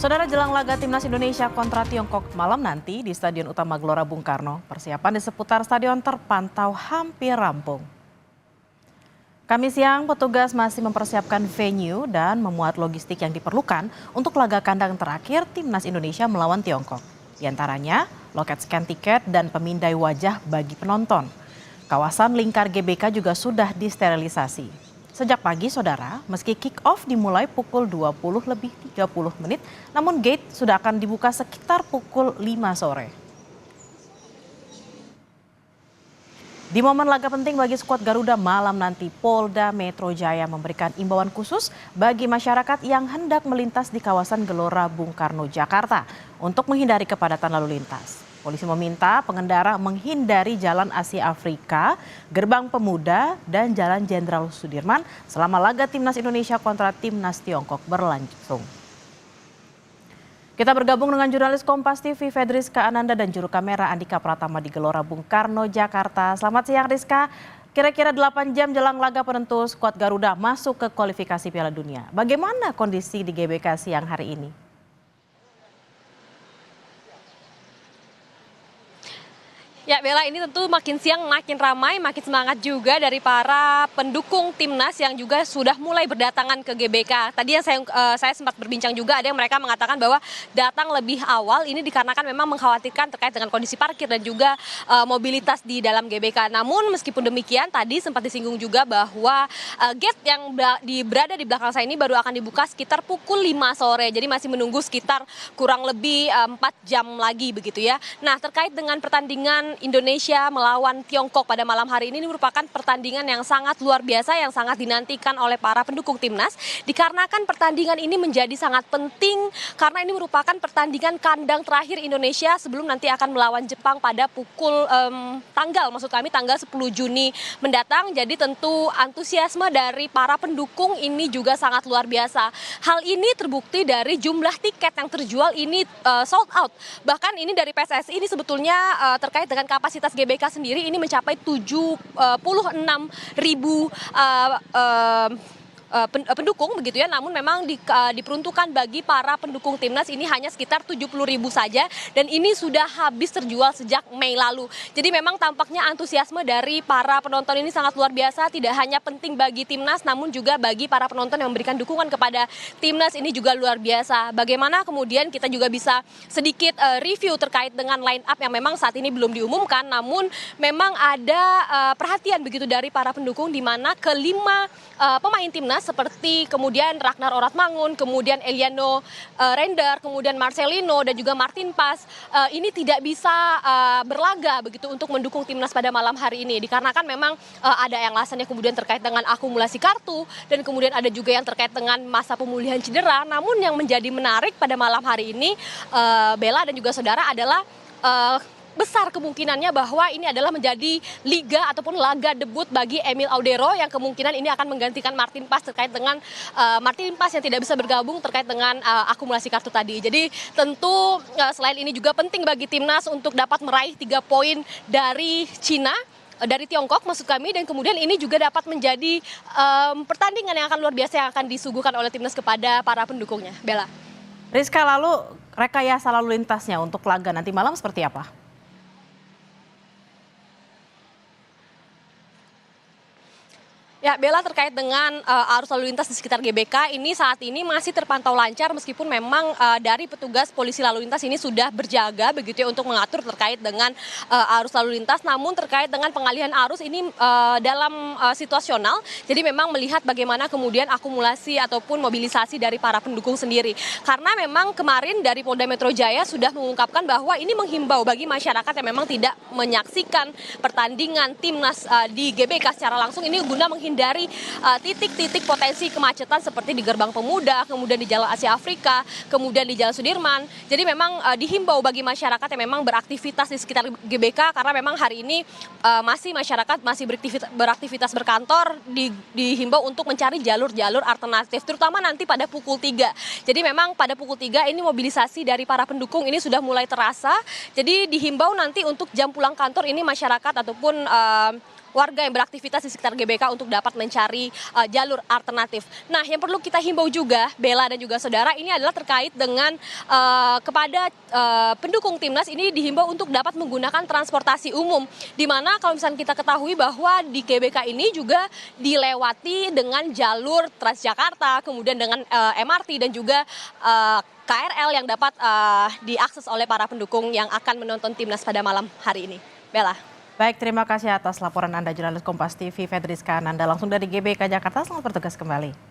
Saudara, jelang laga Timnas Indonesia kontra Tiongkok malam nanti di Stadion Utama Gelora Bung Karno, persiapan di seputar stadion terpantau hampir rampung. Kamis siang, petugas masih mempersiapkan venue dan memuat logistik yang diperlukan untuk laga kandang terakhir Timnas Indonesia melawan Tiongkok. Di antaranya, loket scan tiket dan pemindai wajah bagi penonton. Kawasan lingkar GBK juga sudah disterilisasi. Sejak pagi, saudara, meski kick-off dimulai pukul 20:30, namun gate sudah akan dibuka sekitar pukul 5 sore. Di momen laga penting bagi skuad Garuda malam nanti, Polda Metro Jaya memberikan imbauan khusus bagi masyarakat yang hendak melintas di kawasan Gelora Bung Karno, Jakarta untuk menghindari kepadatan lalu lintas. Polisi meminta pengendara menghindari Jalan Asia Afrika, Gerbang Pemuda, dan Jalan Jenderal Sudirman selama laga Timnas Indonesia kontra Timnas Tiongkok berlangsung. Kita bergabung dengan jurnalis Kompas TV Fedriska Ananda dan juru kamera Andika Pratama di Gelora Bung Karno, Jakarta. Selamat siang Rizka, kira-kira 8 jam jelang laga penentu skuad Garuda masuk ke kualifikasi Piala Dunia. Bagaimana kondisi di GBK siang hari ini? Ya Bella, ini tentu makin siang makin ramai, makin semangat juga dari para pendukung Timnas yang juga sudah mulai berdatangan ke GBK. Tadi yang saya sempat berbincang juga, ada yang mereka mengatakan bahwa datang lebih awal ini dikarenakan memang mengkhawatirkan terkait dengan kondisi parkir dan juga mobilitas di dalam GBK. Namun meskipun demikian, tadi sempat disinggung juga bahwa gate yang berada di belakang saya ini baru akan dibuka sekitar pukul 5 sore. Jadi masih menunggu sekitar kurang lebih 4 jam lagi begitu ya. Nah, terkait dengan pertandingan Indonesia melawan Tiongkok pada malam hari ini merupakan pertandingan yang sangat luar biasa, yang sangat dinantikan oleh para pendukung Timnas, dikarenakan pertandingan ini menjadi sangat penting karena ini merupakan pertandingan kandang terakhir Indonesia sebelum nanti akan melawan Jepang pada tanggal 10 Juni mendatang. Jadi tentu antusiasme dari para pendukung ini juga sangat luar biasa. Hal ini terbukti dari jumlah tiket yang terjual ini sold out. Bahkan ini dari PSSI ini sebetulnya terkait dengan kapasitas GBK sendiri ini mencapai 76.000 pendukung begitu ya, namun memang diperuntukkan bagi para pendukung Timnas ini hanya sekitar 70.000 saja dan ini sudah habis terjual sejak Mei lalu. Jadi memang tampaknya antusiasme dari para penonton ini sangat luar biasa, tidak hanya penting bagi Timnas namun juga bagi para penonton yang memberikan dukungan kepada Timnas ini juga luar biasa. Bagaimana kemudian kita juga bisa sedikit review terkait dengan line up yang memang saat ini belum diumumkan, namun memang ada perhatian begitu dari para pendukung di mana kelima pemain Timnas seperti kemudian Ragnar Oratmangun, kemudian Eliano Render, kemudian Marcelino dan juga Martin Pas ini tidak bisa berlaga begitu untuk mendukung Timnas pada malam hari ini dikarenakan memang ada yang alasannya kemudian terkait dengan akumulasi kartu dan kemudian ada juga yang terkait dengan masa pemulihan cedera. Namun yang menjadi menarik pada malam hari ini Bella dan juga saudara adalah besar kemungkinannya bahwa ini adalah menjadi liga ataupun laga debut bagi Emil Audero yang kemungkinan ini akan menggantikan Martin Pas terkait dengan Martin Pas yang tidak bisa bergabung terkait dengan akumulasi kartu tadi. Jadi tentu selain ini juga penting bagi Timnas untuk dapat meraih 3 poin dari dari Tiongkok maksud kami, dan kemudian ini juga dapat menjadi pertandingan yang akan luar biasa yang akan disuguhkan oleh Timnas kepada para pendukungnya. Bella. Rizka, lalu rekayasa lalu lintasnya untuk laga nanti malam seperti apa? Ya Bella, terkait dengan arus lalu lintas di sekitar GBK ini saat ini masih terpantau lancar meskipun memang dari petugas polisi lalu lintas ini sudah berjaga begitu ya untuk mengatur terkait dengan arus lalu lintas. Namun terkait dengan pengalihan arus ini dalam situasional, jadi memang melihat bagaimana kemudian akumulasi ataupun mobilisasi dari para pendukung sendiri. Karena memang kemarin dari Polda Metro Jaya sudah mengungkapkan bahwa ini menghimbau bagi masyarakat yang memang tidak menyaksikan pertandingan Timnas di GBK secara langsung ini guna menghindari titik-titik potensi kemacetan seperti di Gerbang Pemuda, kemudian di Jalan Asia Afrika, kemudian di Jalan Sudirman. Jadi memang dihimbau bagi masyarakat yang memang beraktivitas di sekitar GBK karena memang hari ini masyarakat masih beraktivitas berkantor, dihimbau untuk mencari jalur-jalur alternatif terutama nanti pada pukul 3. Jadi memang pada pukul 3 ini mobilisasi dari para pendukung ini sudah mulai terasa. Jadi dihimbau nanti untuk jam pulang kantor ini masyarakat ataupun warga yang beraktivitas di sekitar GBK untuk dapat mencari jalur alternatif. Nah, yang perlu kita himbau juga, Bella dan juga saudara, ini adalah terkait dengan kepada pendukung timnas ini dihimbau untuk dapat menggunakan transportasi umum. Di mana kalau misalnya kita ketahui bahwa di GBK ini juga dilewati dengan jalur Transjakarta, kemudian dengan MRT dan juga KRL yang dapat diakses oleh para pendukung yang akan menonton timnas pada malam hari ini. Bella. Baik, terima kasih atas laporan Anda, jurnalis Kompas TV Fedriska Ananda langsung dari GBK Jakarta. Selamat bertugas kembali.